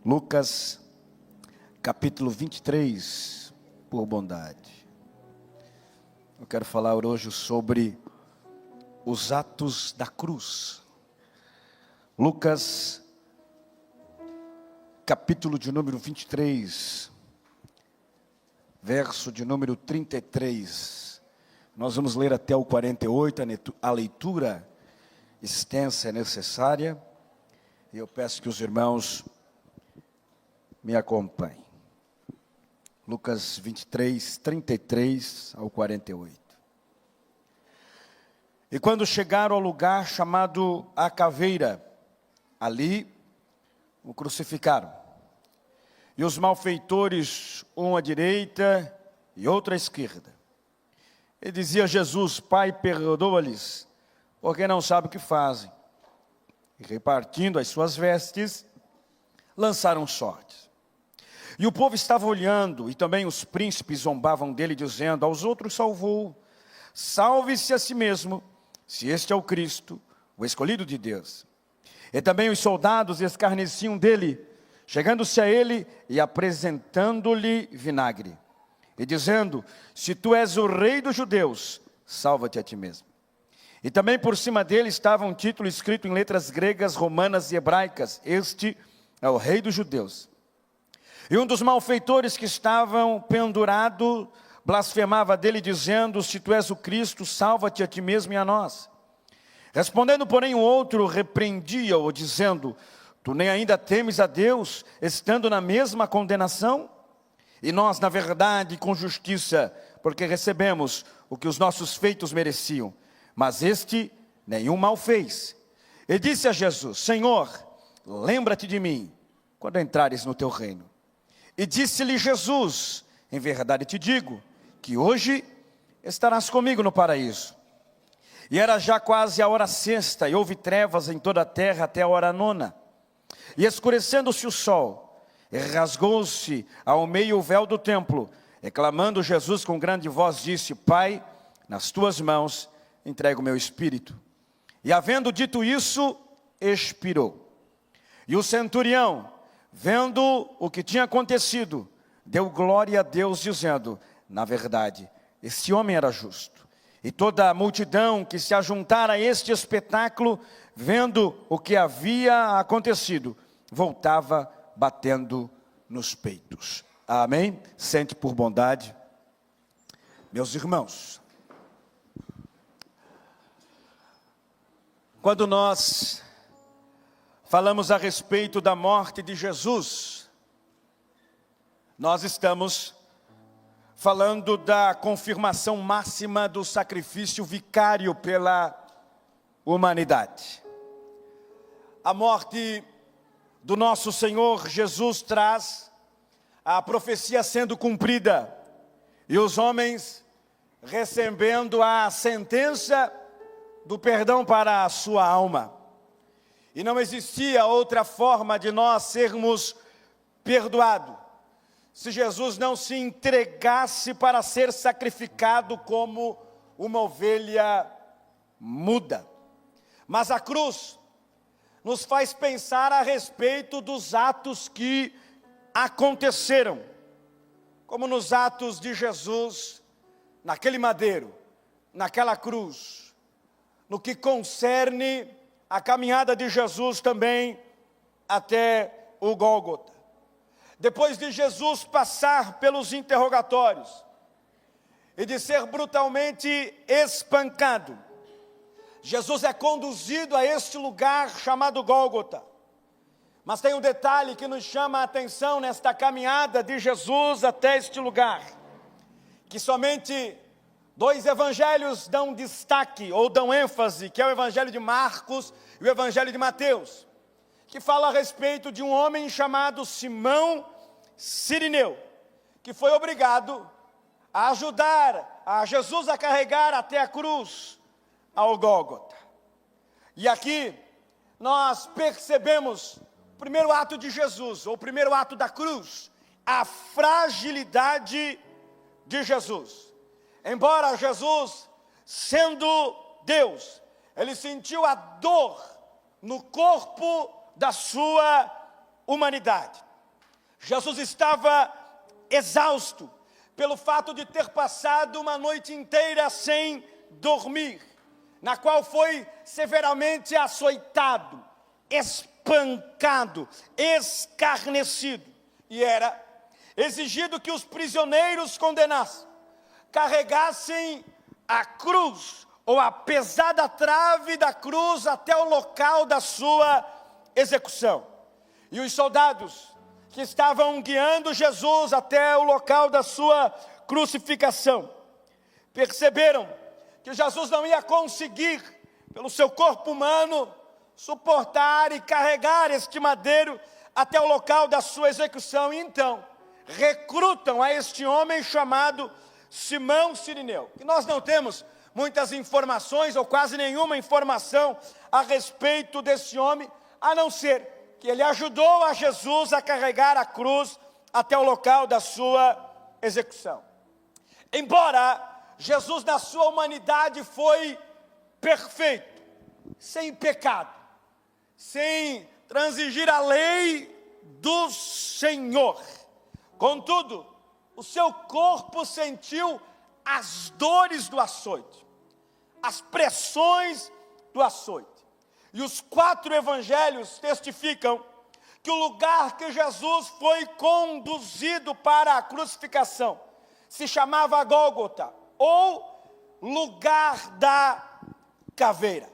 Lucas, capítulo 23, por bondade. Eu quero falar hoje sobre os atos da cruz. Lucas, capítulo de número 23, verso de número 33. Nós vamos ler até o 48, a leitura extensa é necessária. E eu peço que os irmãos me acompanhem. Lucas 23, 33 ao 48. E quando chegaram ao lugar chamado A Caveira, ali o crucificaram. E os malfeitores, um à direita e outro à esquerda. E dizia Jesus: Pai, perdoa-lhes, porque não sabem o que fazem. E repartindo as suas vestes, lançaram sortes. E o povo estava olhando, e também os príncipes zombavam dele, dizendo: aos outros salvou, salve-se a si mesmo, se este é o Cristo, o escolhido de Deus. E também os soldados escarneciam dele, chegando-se a ele e apresentando-lhe vinagre, e dizendo: se tu és o rei dos judeus, salva-te a ti mesmo. E também por cima dele estava um título escrito em letras gregas, romanas e hebraicas: este é o rei dos judeus. E um dos malfeitores que estavam pendurado blasfemava dele, dizendo: se tu és o Cristo, salva-te a ti mesmo e a nós. Respondendo, porém, o outro repreendia-o, dizendo: tu nem ainda temes a Deus, estando na mesma condenação? E nós, na verdade, com justiça, porque recebemos o que os nossos feitos mereciam. Mas este nenhum mal fez. E disse a Jesus: Senhor, lembra-te de mim quando entrares no teu reino. E disse-lhe Jesus: em verdade te digo, que hoje estarás comigo no paraíso. E era já quase a hora sexta, e houve trevas em toda a terra até a hora nona. E escurecendo-se o sol, e rasgou-se ao meio o véu do templo, e clamando Jesus com grande voz, disse: Pai, nas tuas mãos entrego o meu espírito. E havendo dito isso, expirou. E o centurião, vendo o que tinha acontecido, deu glória a Deus, dizendo: na verdade, esse homem era justo. E toda a multidão que se ajuntara a este espetáculo, vendo o que havia acontecido, voltava batendo nos peitos. Amém? Sente por bondade. Meus irmãos, quando nós falamos a respeito da morte de Jesus, nós estamos falando da confirmação máxima do sacrifício vicário pela humanidade. A morte do nosso Senhor Jesus traz a profecia sendo cumprida e os homens recebendo a sentença do perdão para a sua alma. E não existia outra forma de nós sermos perdoados se Jesus não se entregasse para ser sacrificado como uma ovelha muda. Mas a cruz nos faz pensar a respeito dos atos que aconteceram, como nos atos de Jesus, naquele madeiro, naquela cruz, no que concerne a caminhada de Jesus também até o Gólgota. Depois de Jesus passar pelos interrogatórios e de ser brutalmente espancado, Jesus é conduzido a este lugar chamado Gólgota. Mas tem um detalhe que nos chama a atenção nesta caminhada de Jesus até este lugar, que somente dois evangelhos dão destaque ou dão ênfase, que é o evangelho de Marcos e o evangelho de Mateus, que fala a respeito de um homem chamado Simão Cirineu, que foi obrigado a ajudar a Jesus a carregar até a cruz ao Gólgota. E aqui nós percebemos o primeiro ato de Jesus, ou o primeiro ato da cruz, a fragilidade de Jesus. Embora Jesus, sendo Deus, ele sentiu a dor no corpo da sua humanidade. Jesus estava exausto pelo fato de ter passado uma noite inteira sem dormir, na qual foi severamente açoitado, espancado, escarnecido, e era exigido que os prisioneiros condenados carregassem a cruz, ou a pesada trave da cruz, até o local da sua execução. E os soldados que estavam guiando Jesus até o local da sua crucificação perceberam que Jesus não ia conseguir, pelo seu corpo humano, suportar e carregar este madeiro até o local da sua execução. E então recrutam a este homem chamado Simão Cirineu, que nós não temos muitas informações, ou quase nenhuma informação a respeito desse homem, a não ser que ele ajudou a Jesus a carregar a cruz até o local da sua execução. Embora Jesus, na sua humanidade, foi perfeito, sem pecado, sem transigir a lei do Senhor, contudo, o seu corpo sentiu as dores do açoite, as pressões do açoite. E os 4 evangelhos testificam que o lugar que Jesus foi conduzido para a crucificação se chamava Gólgota, ou lugar da caveira.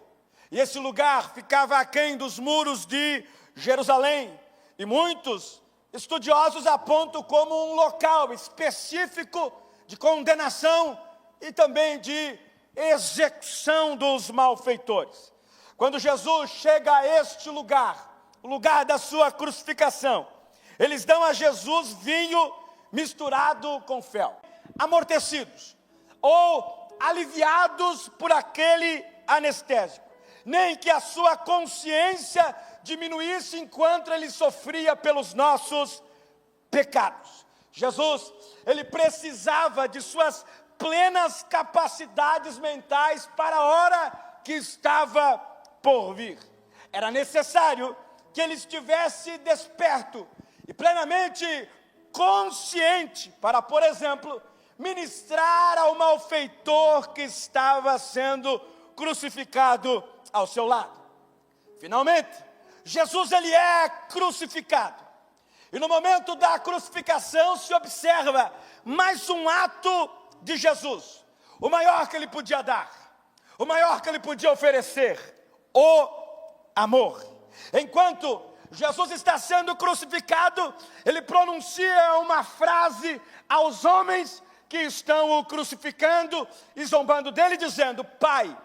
E esse lugar ficava aquém dos muros de Jerusalém, e muitos estudiosos apontam como um local específico de condenação e também de execução dos malfeitores. Quando Jesus chega a este lugar, o lugar da sua crucificação, eles dão a Jesus vinho misturado com fel, amortecidos ou aliviados por aquele anestésico, nem que a sua consciência diminuísse enquanto ele sofria pelos nossos pecados. Jesus, ele precisava de suas plenas capacidades mentais para a hora que estava por vir. Era necessário que ele estivesse desperto e plenamente consciente para, por exemplo, ministrar ao malfeitor que estava sendo crucificado ao seu lado. Finalmente, Jesus, ele é crucificado. E no momento da crucificação se observa mais um ato de Jesus, o maior que ele podia dar, o maior que ele podia oferecer, o amor. Enquanto Jesus está sendo crucificado, ele pronuncia uma frase aos homens que estão o crucificando e zombando dele, dizendo: Pai,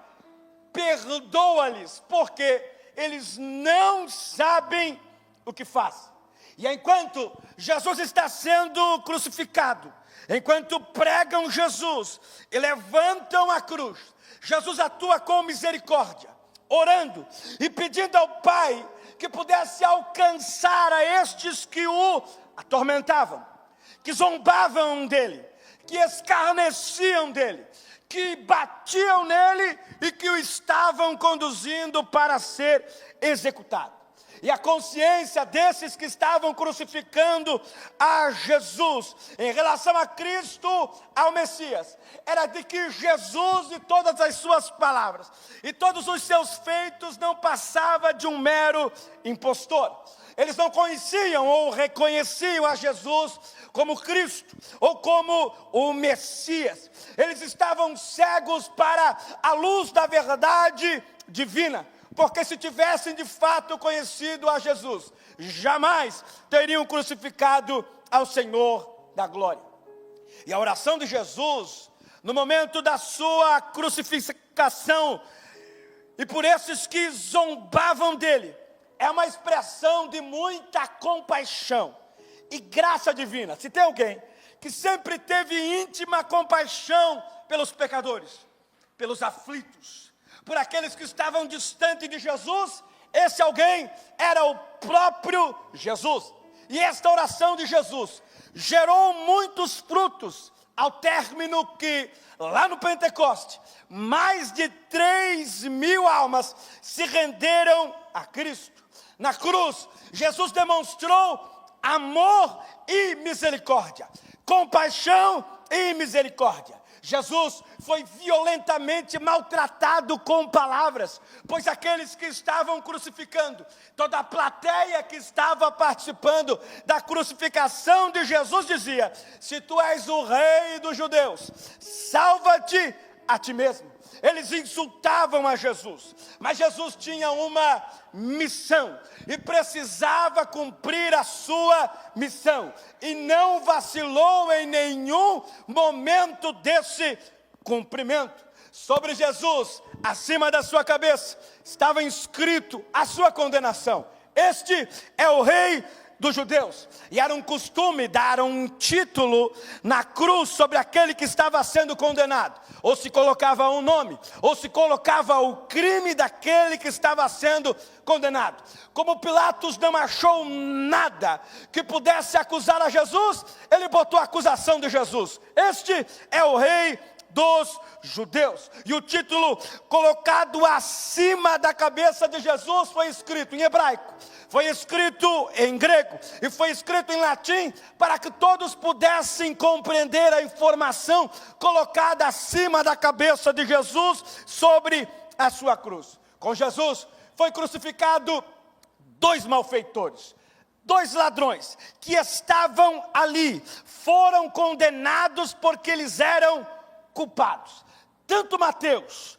perdoa-lhes, porque eles não sabem o que fazem. E enquanto Jesus está sendo crucificado, enquanto pregam Jesus e levantam a cruz, Jesus atua com misericórdia, orando e pedindo ao Pai que pudesse alcançar a estes que o atormentavam, que zombavam dele, que escarneciam dele, que batiam nele e que o estavam conduzindo para ser executado. E a consciência desses que estavam crucificando a Jesus em relação a Cristo, ao Messias, era de que Jesus e todas as suas palavras e todos os seus feitos não passava de um mero impostor. Eles não conheciam ou reconheciam a Jesus como Cristo ou como o Messias. Eles estavam cegos para a luz da verdade divina. Porque se tivessem de fato conhecido a Jesus, jamais teriam crucificado ao Senhor da glória. E a oração de Jesus, no momento da sua crucificação, e por esses que zombavam dele, é uma expressão de muita compaixão e graça divina. Se tem alguém que sempre teve íntima compaixão pelos pecadores, pelos aflitos, por aqueles que estavam distante de Jesus, esse alguém era o próprio Jesus. E esta oração de Jesus gerou muitos frutos, ao término que, lá no Pentecoste, mais de 3.000 almas se renderam a Cristo. Na cruz, Jesus demonstrou amor e misericórdia, compaixão e misericórdia. Jesus foi violentamente maltratado com palavras, pois aqueles que estavam crucificando, toda a plateia que estava participando da crucificação de Jesus dizia: se tu és o rei dos judeus, salva-te a ti mesmo. Eles insultavam a Jesus, mas Jesus tinha uma missão e precisava cumprir a sua missão, e não vacilou em nenhum momento desse cumprimento. Sobre Jesus, acima da sua cabeça, estava escrito a sua condenação: este é o rei dos judeus. E era um costume dar um título na cruz sobre aquele que estava sendo condenado. Ou se colocava um nome, ou se colocava o crime daquele que estava sendo condenado. Como Pilatos não achou nada que pudesse acusar a Jesus, ele botou a acusação de Jesus: este é o rei dos judeus. E o título colocado acima da cabeça de Jesus foi escrito em hebraico, foi escrito em grego e foi escrito em latim, para que todos pudessem compreender a informação colocada acima da cabeça de Jesus sobre a sua cruz. Com Jesus foi crucificado dois malfeitores, dois ladrões que estavam ali, foram condenados porque eles eram culpados. Tanto Mateus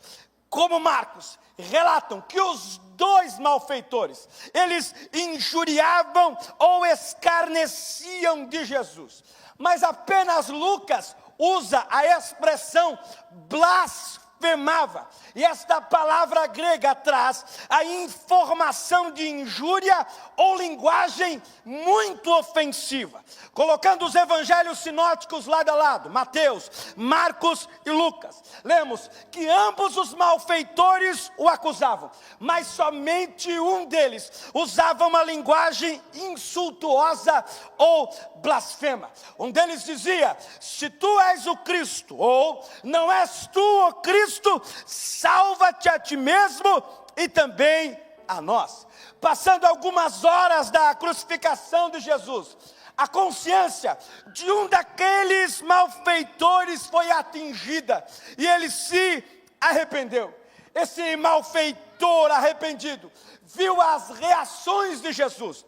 como Marcos relatam que os dois malfeitores, eles injuriavam ou escarneciam de Jesus. Mas apenas Lucas usa a expressão blasfemava. E esta palavra grega traz a informação de injúria ou linguagem muito ofensiva. Colocando os evangelhos sinóticos lado a lado, Mateus, Marcos e Lucas, lemos que ambos os malfeitores o acusavam, mas somente um deles usava uma linguagem insultuosa ou blasfema. Um deles dizia: se tu és o Cristo, ou não és tu o Cristo, salva-te a ti mesmo e também a nós. Passando algumas horas da crucificação de Jesus, a consciência de um daqueles malfeitores foi atingida e ele se arrependeu. Esse malfeitor arrependido viu as reações de Jesus,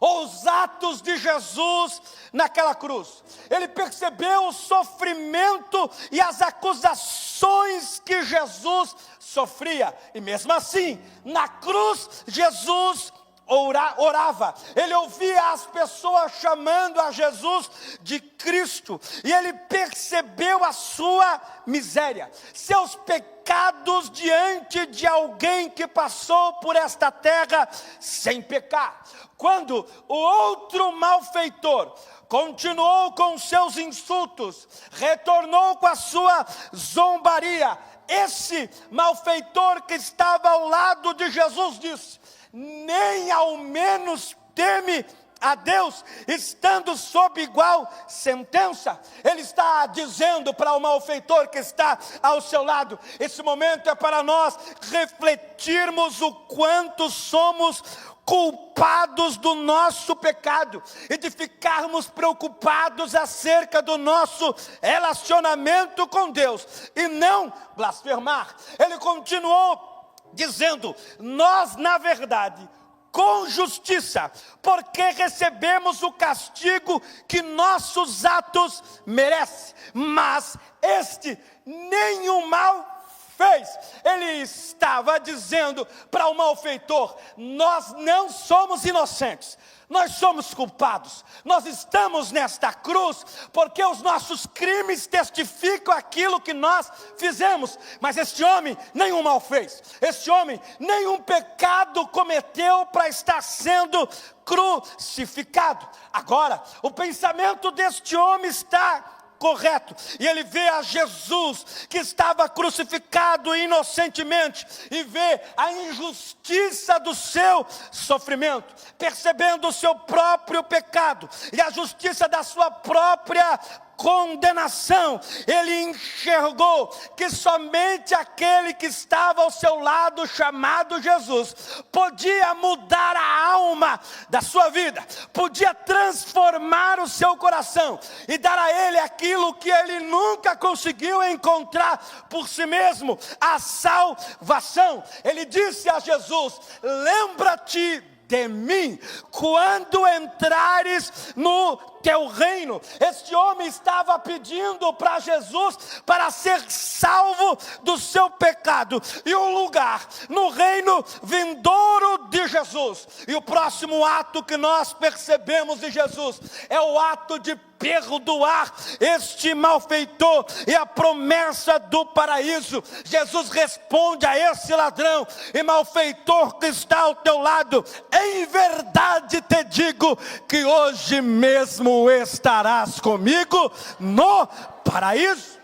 os atos de Jesus naquela cruz. Ele percebeu o sofrimento e as acusações que Jesus sofria. E mesmo assim, na cruz, Jesus orava. Ele ouvia as pessoas chamando a Jesus de Cristo. E ele percebeu a sua miséria, seus pecados diante de alguém que passou por esta terra sem pecar. Quando o outro malfeitor continuou com seus insultos, retornou com a sua zombaria, esse malfeitor que estava ao lado de Jesus disse: nem ao menos teme a Deus, estando sob igual sentença. Ele está dizendo para o malfeitor que está ao seu lado: esse momento é para nós refletirmos o quanto somos culpados do nosso pecado e de ficarmos preocupados acerca do nosso relacionamento com Deus e não blasfemar. Ele continuou dizendo: nós, na verdade, com justiça, porque recebemos o castigo que nossos atos merecem, mas este nenhum mal fez. Ele estava dizendo para o malfeitor: nós não somos inocentes, nós somos culpados. Nós estamos nesta cruz porque os nossos crimes testificam aquilo que nós fizemos. Mas este homem nenhum mal fez. Este homem nenhum pecado cometeu para estar sendo crucificado. Agora, o pensamento deste homem está correto, e ele vê a Jesus que estava crucificado inocentemente, e vê a injustiça do seu sofrimento, percebendo o seu próprio pecado e a justiça da sua própria condenação. Ele enxergou que somente aquele que estava ao seu lado, chamado Jesus, podia mudar a alma da sua vida, podia transformar o seu coração e dar a ele aquilo que ele nunca conseguiu encontrar por si mesmo, a salvação. Ele disse a Jesus: lembra-te de mim quando entrares no teu reino. Este homem estava pedindo para Jesus para ser salvo do seu pecado e um lugar no reino vindouro de Jesus. E o próximo ato que nós percebemos de Jesus é o ato de perdoar este malfeitor e a promessa do paraíso. Jesus responde a esse ladrão e malfeitor que está ao teu lado: em verdade te digo que hoje mesmo estarás comigo no paraíso.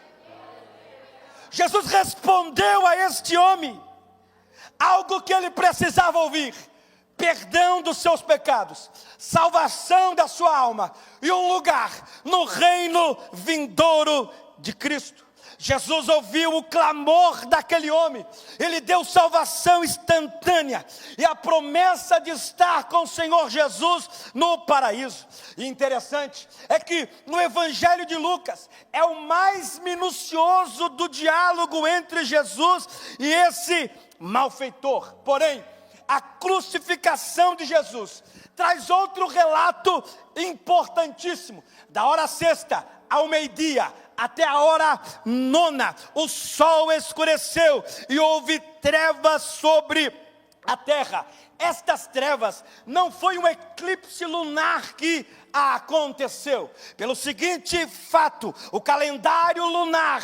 Jesus respondeu a este homem algo que ele precisava ouvir: perdão dos seus pecados, salvação da sua alma e um lugar no reino vindouro de Cristo. Jesus ouviu o clamor daquele homem, ele deu salvação instantânea e a promessa de estar com o Senhor Jesus no paraíso. E interessante é que no Evangelho de Lucas é o mais minucioso do diálogo entre Jesus e esse malfeitor. Porém, a crucificação de Jesus traz outro relato importantíssimo. Da hora sexta ao meio-dia até a hora nona, o sol escureceu e houve trevas sobre a terra. Estas trevas não foi um eclipse lunar que aconteceu. Pelo seguinte fato: o calendário lunar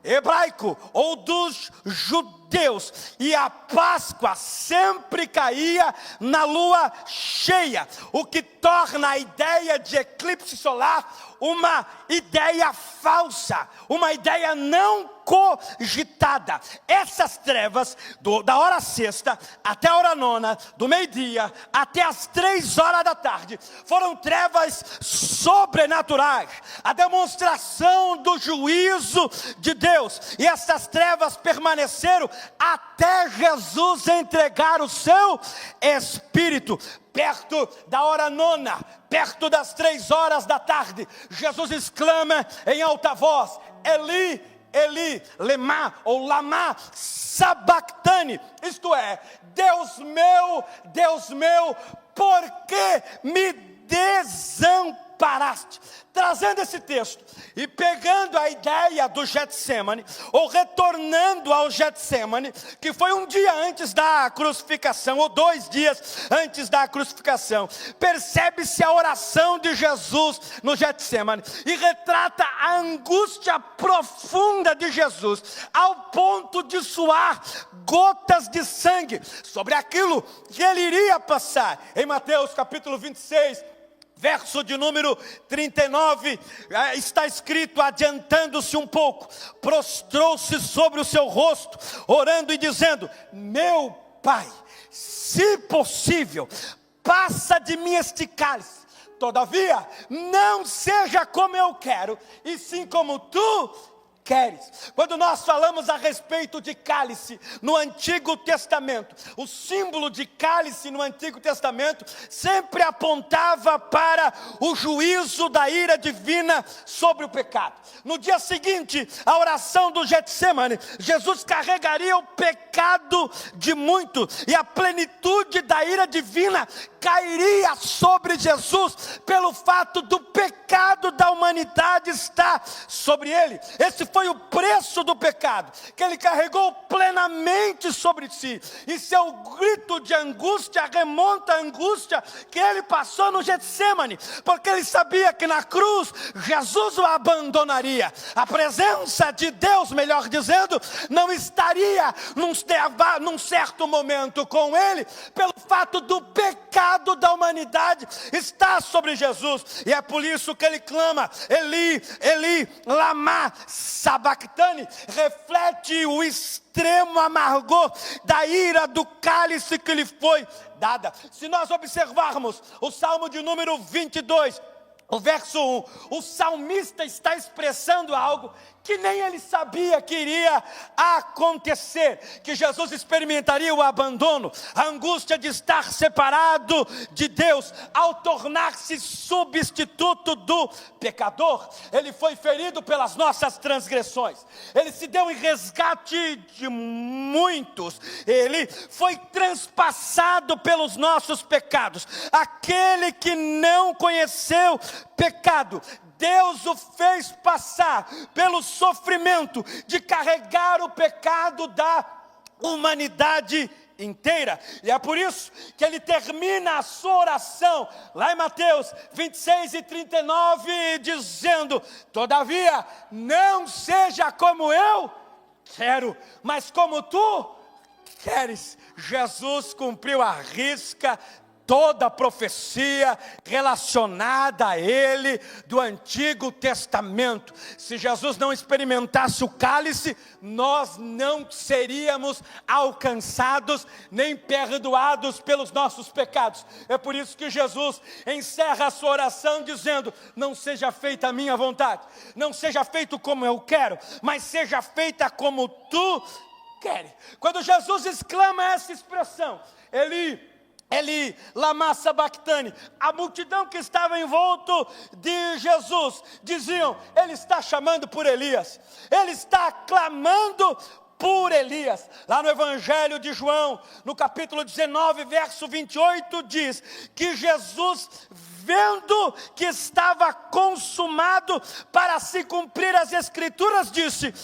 hebraico ou dos judeus e a Páscoa sempre caía na lua cheia, o que torna a ideia de eclipse solar uma ideia falsa, uma ideia não cogitada. Essas trevas da hora sexta até a hora nona, do meio-dia até as 3 horas da tarde, foram trevas sobrenaturais, a demonstração do juízo de Deus. E essas trevas permaneceram até Jesus entregar o seu Espírito. Perto da hora nona, perto das 3 horas da tarde, Jesus exclama em alta voz: Eli, Eli, lama sabactani, isto é, Deus meu, por que me desamparaste? Trazendo esse texto e pegando a ideia do Getsemane, ou retornando ao Getsemane, que foi um dia antes da crucificação, ou 2 dias antes da crucificação, percebe-se a oração de Jesus no Getsemane, e retrata a angústia profunda de Jesus, ao ponto de suar gotas de sangue, sobre aquilo que ele iria passar. Em Mateus capítulo 26, verso de número 39, está escrito, adiantando-se um pouco, prostrou-se sobre o seu rosto, orando e dizendo: meu Pai, se possível, passa de mim este cálice, todavia, não seja como eu quero, e sim como tu queres. Quando nós falamos a respeito de cálice no Antigo Testamento, o símbolo de cálice no Antigo Testamento sempre apontava para o juízo da ira divina sobre o pecado. No dia seguinte, a oração do Getsemane, Jesus carregaria o pecado de muitos e a plenitude da ira divina cairia sobre Jesus pelo fato do pecado da humanidade estar sobre ele. Esse foi o preço do pecado, que ele carregou plenamente sobre si, e seu grito de angústia remonta à angústia que ele passou no Getsemane, porque ele sabia que na cruz Jesus o abandonaria. A presença de Deus, melhor dizendo, não estaria num certo momento com ele, pelo fato do pecado da humanidade está sobre Jesus. E é por isso que ele clama: Eli, Eli, lama sabactani. Reflete o extremo amargor da ira do cálice que lhe foi dada. Se nós observarmos o Salmo de número 22, O verso 1, o salmista está expressando algo que nem ele sabia que iria acontecer, que Jesus experimentaria o abandono, a angústia de estar separado de Deus, ao tornar-se substituto do pecador. Ele foi ferido pelas nossas transgressões, ele se deu em resgate de muitos, ele foi transpassado pelos nossos pecados. Aquele que não conheceu pecado, Deus o fez passar pelo sofrimento de carregar o pecado da humanidade inteira. E é por isso que ele termina a sua oração, lá em Mateus 26:39, dizendo: todavia, não seja como eu quero, mas como tu queres. Jesus cumpriu à risca toda a profecia relacionada a ele do Antigo Testamento. Se Jesus não experimentasse o cálice, nós não seríamos alcançados nem perdoados pelos nossos pecados. É por isso que Jesus encerra a sua oração dizendo: não seja feita a minha vontade, não seja feito como eu quero, mas seja feita como tu queres. Quando Jesus exclama essa expressão, Eli, lama sabachthani, a multidão que estava em volta de Jesus diziam: ele está chamando por Elias, ele está clamando por Elias. Lá no Evangelho de João, no capítulo 19, verso 28, diz que Jesus, vendo que estava consumado para se cumprir as Escrituras, disse: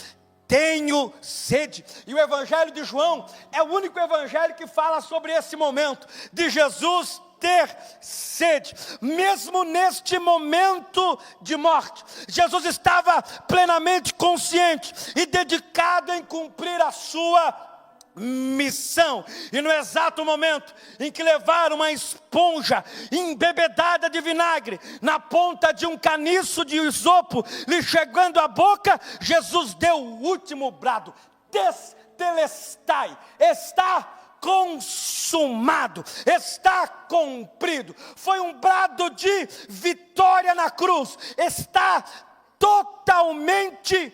tenho sede. E o Evangelho de João é o único evangelho que fala sobre esse momento de Jesus ter sede. Mesmo neste momento de morte, Jesus estava plenamente consciente e dedicado em cumprir a sua missão. E no exato momento em que levaram uma esponja embebedada de vinagre na ponta de um caniço de isopo lhe chegando à boca, Jesus deu o último brado: tetelestai, está consumado, está cumprido. Foi um brado de vitória na cruz, está totalmente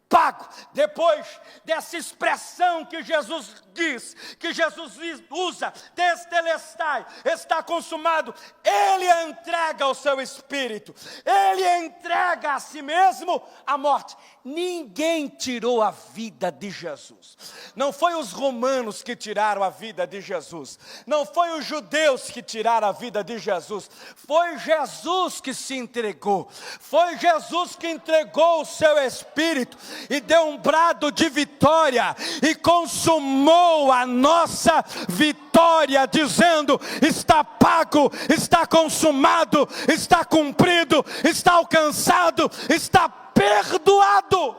pago. Depois dessa expressão que Jesus diz, que Jesus usa, tetelestai, está consumado, ele entrega o seu espírito, ele entrega a si mesmo à morte. Ninguém tirou a vida de Jesus. Não foi os romanos que tiraram a vida de Jesus, não foi os judeus que tiraram a vida de Jesus, foi Jesus que se entregou, foi Jesus que entregou o seu espírito e deu um brado de vitória e consumou a nossa vitória, dizendo: está pago, está consumado, está cumprido, está alcançado, está perdoado.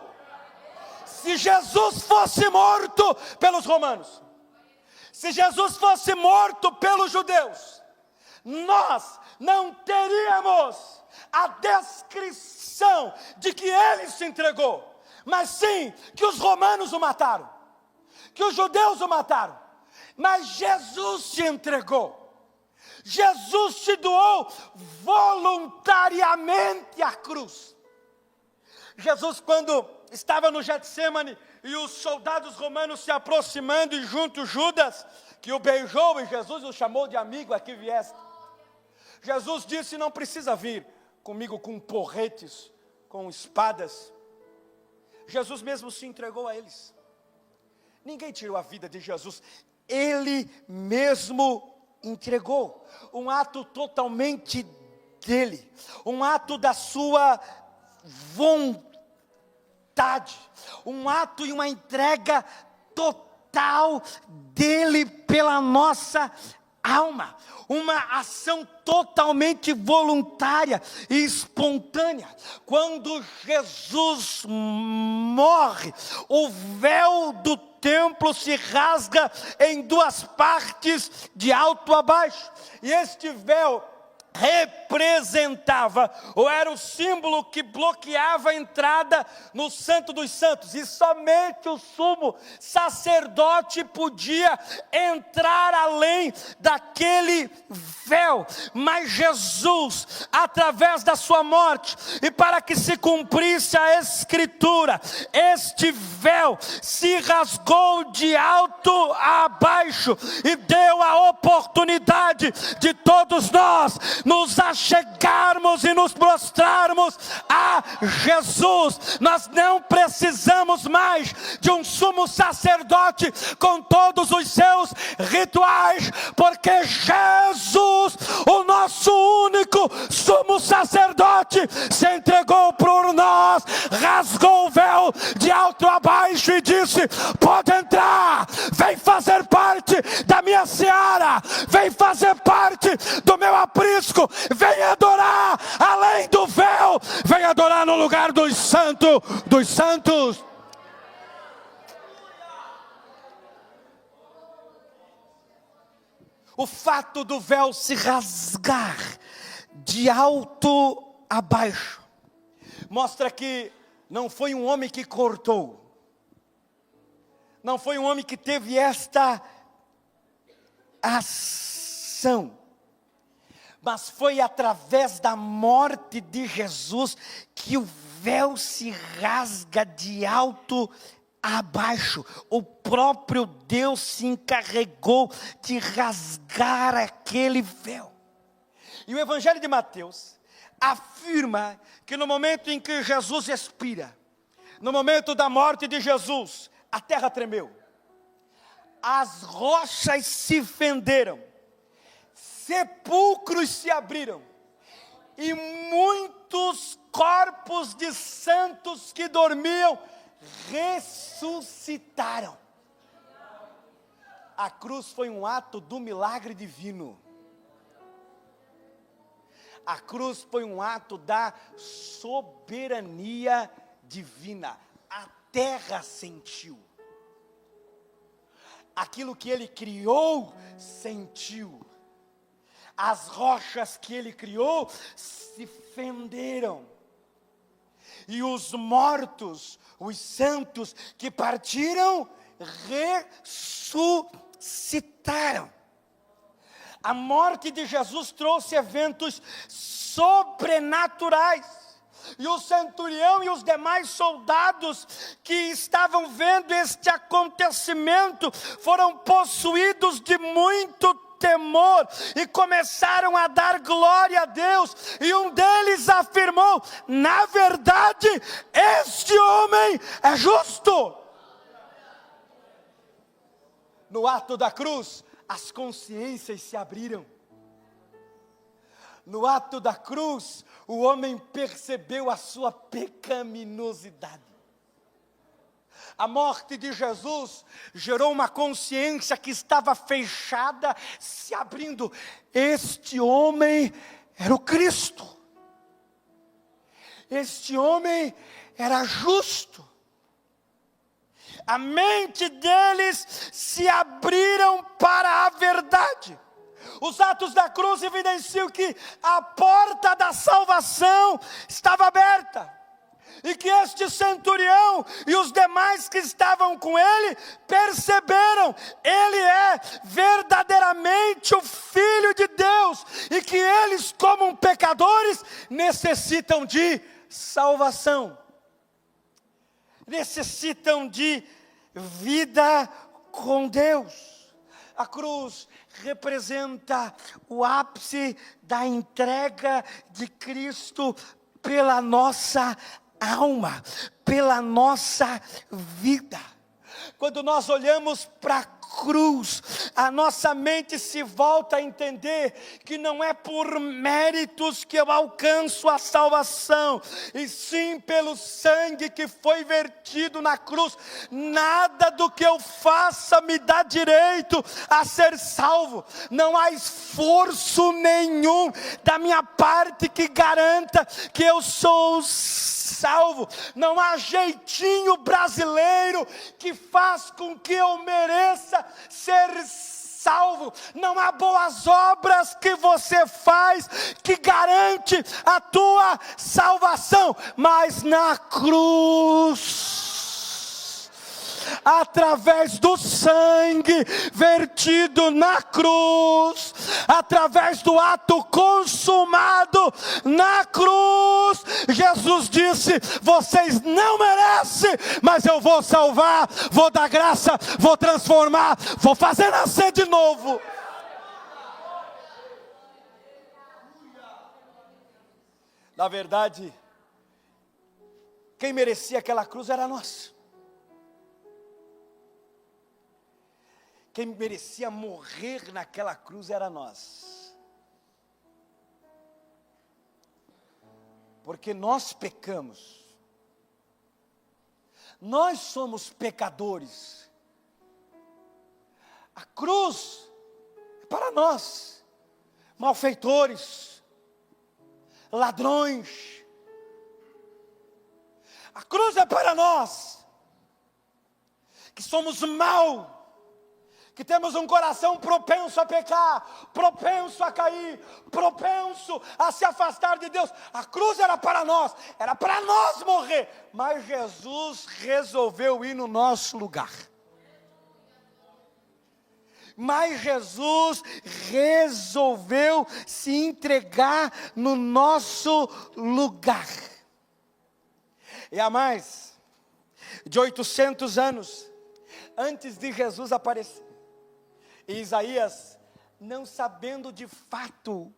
Se Jesus fosse morto pelos romanos, se Jesus fosse morto pelos judeus, nós não teríamos a descrição de que ele se entregou, mas sim que os romanos o mataram, que os judeus o mataram. Mas Jesus se entregou, Jesus se doou voluntariamente à cruz. Jesus, quando estava no Getsêmani e os soldados romanos se aproximando, e junto Judas, que o beijou, e Jesus o chamou de amigo: aqui vieste. Jesus disse: não precisa vir comigo com porretes, com espadas. Jesus mesmo se entregou a eles. Ninguém tirou a vida de Jesus, ele mesmo entregou. Um ato totalmente dele, um ato da sua vontade, um ato e uma entrega total dele pela nossa alma, uma ação totalmente voluntária e espontânea. Quando Jesus morre, o véu do templo se rasga em duas partes, de alto a baixo, e este véu representava, ou era o símbolo que bloqueava a entrada no Santo dos Santos, e somente o sumo sacerdote podia entrar além daquele véu. Mas Jesus, através da sua morte, e para que se cumprisse a Escritura, este véu se rasgou de alto a baixo, e deu a oportunidade de todos nós nos achegarmos e nos prostrarmos a Jesus. Nós não precisamos mais de um sumo sacerdote com todos os seus rituais, porque Jesus, o nosso único sumo sacerdote, se entregou por nós, rasgou o véu de alto a baixo e disse: pode entrar, vem fazer parte da minha seara, vem fazer parte do meu aprisco, vem adorar além do véu, vem adorar no lugar dos santos. O fato do véu se rasgar de alto a baixo mostra que não foi um homem que cortou, não foi um homem que teve esta ação, mas foi através da morte de Jesus que o véu se rasga de alto a baixo. O próprio Deus se encarregou de rasgar aquele véu. E o Evangelho de Mateus afirma que no momento em que Jesus expira, no momento da morte de Jesus, a terra tremeu, as rochas se fenderam, sepulcros se abriram, e muitos corpos de santos que dormiam ressuscitaram. A cruz foi um ato do milagre divino. A cruz foi um ato da soberania divina. A terra sentiu. Aquilo que ele criou, sentiu. As rochas que ele criou se fenderam. E os mortos, os santos que partiram, ressuscitaram. A morte de Jesus trouxe eventos sobrenaturais. E o centurião e os demais soldados que estavam vendo este acontecimento foram possuídos de muito temor e começaram a dar glória a Deus. E um deles afirmou: na verdade, este homem é justo. No ato da cruz, as consciências se abriram. No ato da cruz, o homem percebeu a sua pecaminosidade. A morte de Jesus gerou uma consciência que estava fechada, se abrindo. Este homem era o Cristo. Este homem era justo. A mente deles se abriram para a verdade. Os atos da cruz evidenciam que a porta da salvação estava aberta. E que este centurião e os demais que estavam com ele perceberam: ele é verdadeiramente o Filho de Deus. E que eles, como pecadores, necessitam de salvação. Necessitam de vida com Deus. A cruz representa o ápice da entrega de Cristo pela nossa alma, pela nossa vida. Quando nós olhamos para a cruz, a nossa mente se volta a entender que não é por méritos que eu alcanço a salvação, e sim pelo sangue que foi vertido na cruz. Nada do que eu faça me dá direito a ser salvo. Não há esforço nenhum da minha parte que garanta que eu sou salvo. Não há jeitinho brasileiro que faz com que eu mereça ser salvo. Não há boas obras que você faz que garante a tua salvação, mas na cruz, através do sangue vertido na cruz, através do ato consumado na cruz, Jesus disse: vocês não merecem, mas eu vou salvar, vou dar graça, vou transformar, vou fazer nascer de novo. Na verdade, quem merecia aquela cruz era nós. Quem merecia morrer naquela cruz era nós. Porque nós pecamos. Nós somos pecadores. A cruz é para nós, malfeitores, ladrões. A cruz é para nós, que somos mal, que temos um coração propenso a pecar, propenso a cair, propenso a se afastar de Deus. A cruz era para nós morrer, mas Jesus resolveu ir no nosso lugar. Mas Jesus resolveu se entregar no nosso lugar. E há mais de 800 anos antes de Jesus aparecer, e Isaías, não sabendo de fato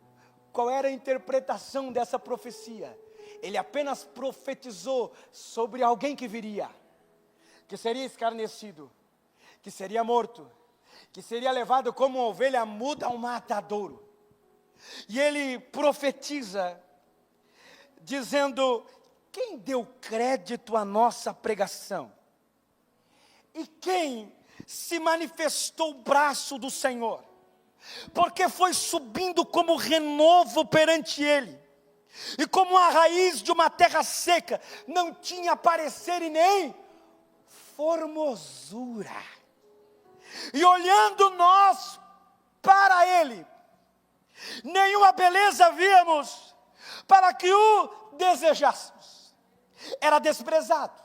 qual era a interpretação dessa profecia, ele apenas profetizou sobre alguém que viria, que seria escarnecido, que seria morto, que seria levado como uma ovelha muda ao matadouro. E ele profetiza, dizendo: quem deu crédito à nossa pregação? E quem se manifestou o braço do Senhor? Porque foi subindo como renovo perante ele, e como a raiz de uma terra seca, não tinha parecer e nem formosura. E olhando nós para ele, nenhuma beleza víamos para que o desejássemos. Era desprezado,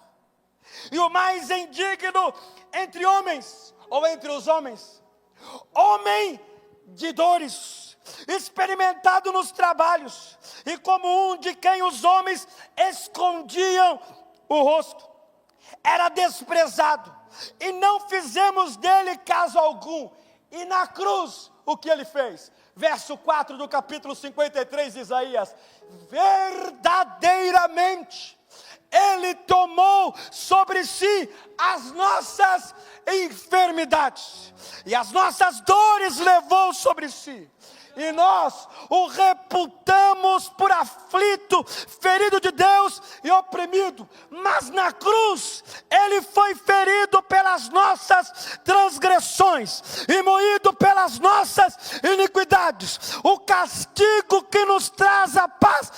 e o mais indigno entre homens, ou entre os homens, homem de dores, experimentado nos trabalhos, e como um de quem os homens escondiam o rosto. Era desprezado, e não fizemos dele caso algum. E na cruz, o que ele fez? Verso 4 do capítulo 53 de Isaías: verdadeiramente ele tomou sobre si as nossas enfermidades, e as nossas dores levou sobre si. E nós o reputamos por aflito, ferido de Deus e oprimido. Mas na cruz, ele foi ferido pelas nossas transgressões e moído pelas nossas iniquidades. O castigo que nos traz a paz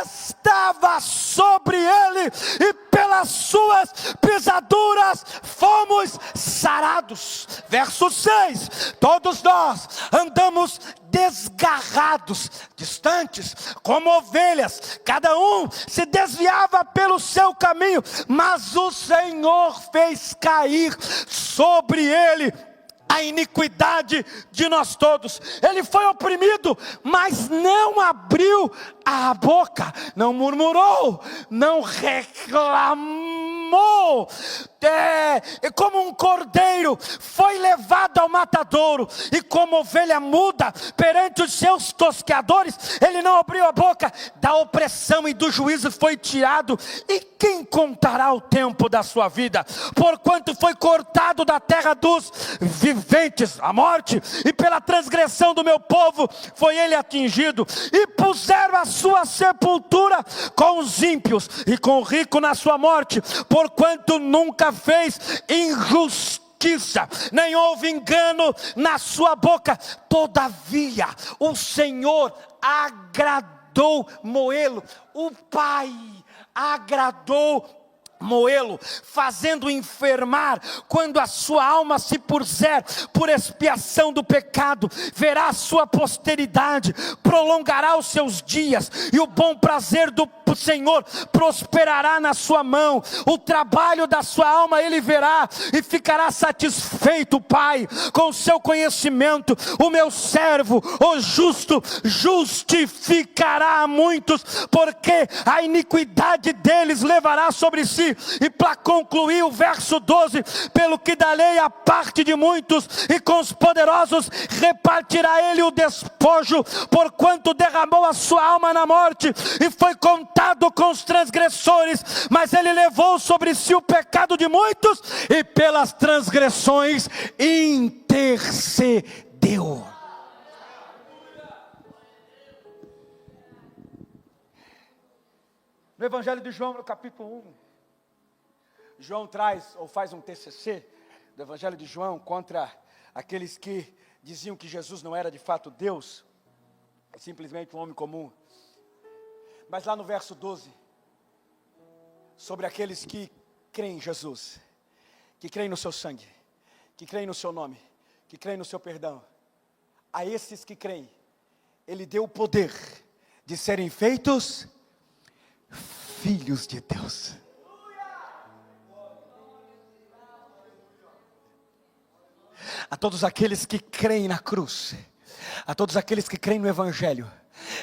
estava sobre ele, e pelas suas pisaduras fomos sarados. Verso 6: todos nós andamos desgarrados, distantes, como ovelhas, cada um se desviava pelo seu caminho, mas o Senhor fez cair sobre ele a iniquidade de nós todos. Ele foi oprimido, mas não abriu a boca, não murmurou, não reclamou. Como um cordeiro foi levado ao matadouro, e como ovelha muda perante os seus tosqueadores, ele não abriu a boca. Da opressão e do juízo foi tirado, e quem contará o tempo da sua vida? Porquanto foi cortado da terra dos viventes, a morte, e pela transgressão do meu povo foi ele atingido. E puseram a sua sepultura com os ímpios, e com o rico na sua morte, porquanto nunca fez injustiça, nem houve engano na sua boca. Todavia o Senhor agradou moê-lo. O Pai agradou moê-lo, fazendo enfermar. Quando a sua alma se puser por expiação do pecado, verá a sua posteridade, prolongará os seus dias, e o bom prazer do Senhor prosperará na sua mão. O trabalho da sua alma ele verá, e ficará satisfeito, Pai, com o seu conhecimento. O meu servo, o justo, justificará a muitos, porque a iniquidade deles levará sobre si. E para concluir o verso 12, pelo que da lei a parte de muitos, e com os poderosos repartirá ele o despojo, porquanto derramou a sua alma na morte, e foi contado com os transgressores, mas ele levou sobre si o pecado de muitos, e pelas transgressões intercedeu. No Evangelho de João, no capítulo 1, João traz, ou faz um TCC, do Evangelho de João, contra aqueles que diziam que Jesus não era de fato Deus, simplesmente um homem comum. Mas lá no verso 12, sobre aqueles que creem em Jesus, que creem no seu sangue, que creem no seu nome, que creem no seu perdão, a esses que creem, ele deu o poder de serem feitos filhos de Deus. A todos aqueles que creem na cruz, a todos aqueles que creem no Evangelho,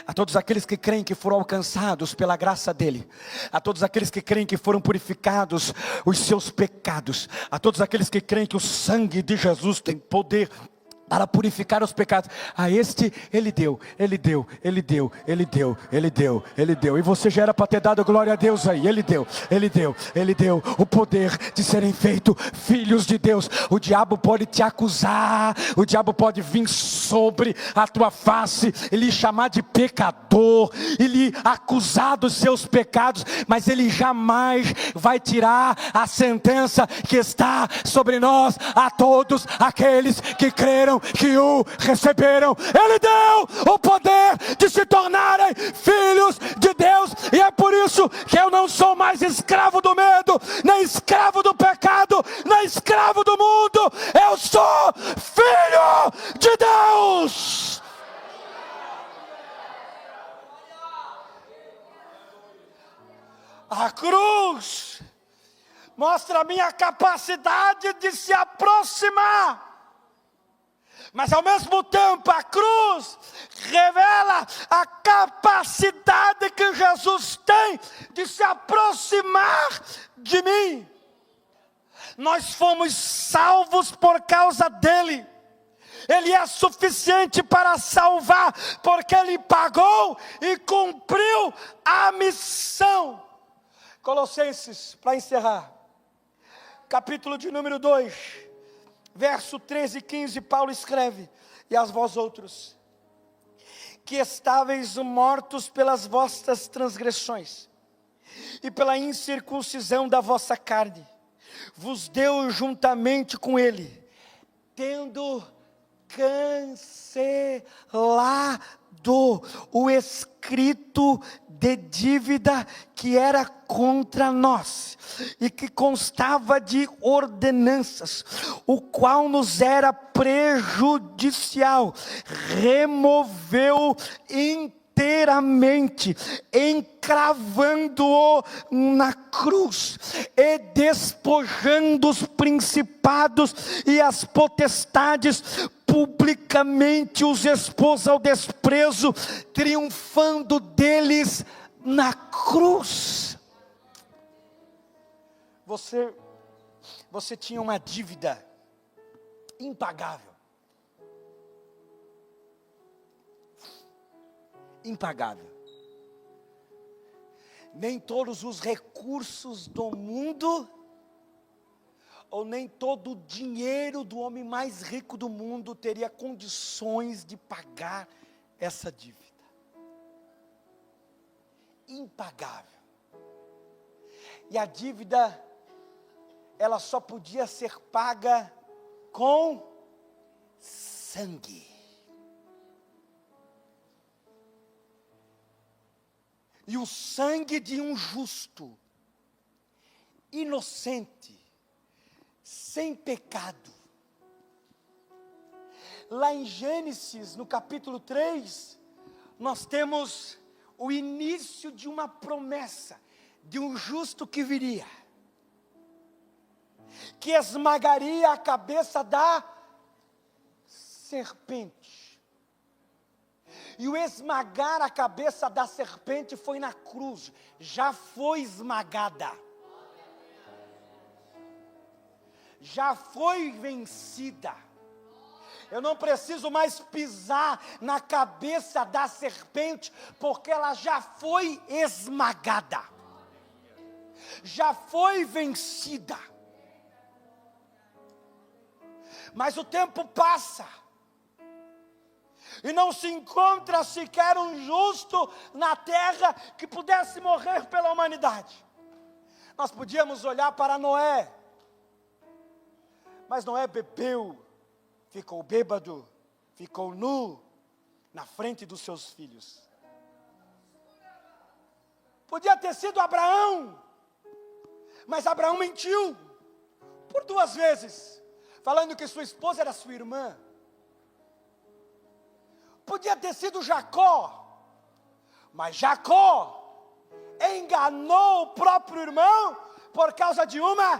a todos aqueles que creem que foram alcançados pela graça dele, a todos aqueles que creem que foram purificados os seus pecados, a todos aqueles que creem que o sangue de Jesus tem poder para purificar os pecados, a este ele deu, e você já era para ter dado glória a Deus aí. Ele deu o poder de serem feitos filhos de Deus. O diabo pode te acusar, o diabo pode vir sobre a tua face, ele chamar de pecador, ele acusar dos seus pecados, mas ele jamais vai tirar a sentença que está sobre nós, a todos aqueles que creram, que o receberam. Ele deu o poder de se tornarem filhos de Deus, e é por isso que eu não sou mais escravo do medo, nem escravo do pecado, nem escravo do mundo. Eu sou filho de Deus. A cruz mostra a minha capacidade de se aproximar, mas ao mesmo tempo a cruz revela a capacidade que Jesus tem de se aproximar de mim. Nós fomos salvos por causa dele. Ele é suficiente para salvar, porque ele pagou e cumpriu a missão. Colossenses, para encerrar, capítulo de número 2, verso 13 e 15, Paulo escreve: e a vós outros, que estáveis mortos pelas vossas transgressões, e pela incircuncisão da vossa carne, vos deu juntamente com ele, tendo cancelado o escrito de dívida que era contra nós, e que constava de ordenanças, o qual nos era prejudicial, removeu inteiramente, encravando-o na cruz, e despojando os principados e as potestades, publicamente os expôs ao desprezo, triunfando deles na cruz. Você tinha uma dívida impagável. Impagável. Nem todos os recursos do mundo, ou nem todo o dinheiro do homem mais rico do mundo teria condições de pagar essa dívida. Impagável. E a dívida, ela só podia ser paga com sangue. E o sangue de um justo inocente, sem pecado. Lá em Gênesis, no capítulo 3, nós temos o início de uma promessa, de um justo que viria, que esmagaria a cabeça da serpente. E o esmagar a cabeça da serpente foi na cruz, já foi esmagada, já foi vencida. Eu não preciso mais pisar na cabeça da serpente, porque ela já foi esmagada, já foi vencida. Mas o tempo passa, e não se encontra sequer um justo na terra que pudesse morrer pela humanidade. Nós podíamos olhar para Noé, mas Noé bebeu, ficou bêbado, ficou nu na frente dos seus filhos. Podia ter sido Abraão, mas Abraão mentiu por 2 vezes, falando que sua esposa era sua irmã. Podia ter sido Jacó, mas Jacó enganou o próprio irmão por causa de uma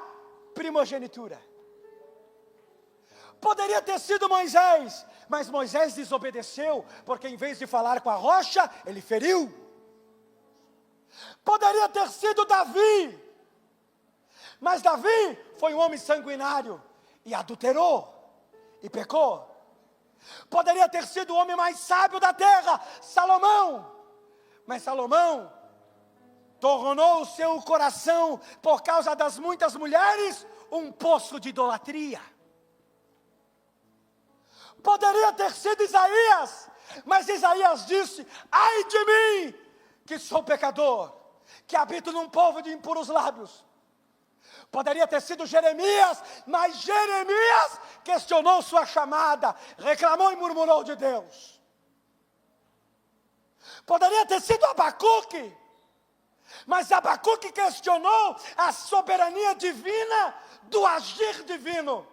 primogenitura. Poderia ter sido Moisés, mas Moisés desobedeceu, porque em vez de falar com a rocha, ele feriu. Poderia ter sido Davi, mas Davi foi um homem sanguinário, e adulterou, e pecou. Poderia ter sido o homem mais sábio da terra, Salomão, mas Salomão tornou o seu coração, por causa das muitas mulheres, um poço de idolatria. Poderia ter sido Isaías, mas Isaías disse: ai de mim, que sou pecador, que habito num povo de impuros lábios. Poderia ter sido Jeremias, mas Jeremias questionou sua chamada, reclamou e murmurou de Deus. Poderia ter sido Abacuque, mas Abacuque questionou a soberania divina do agir divino,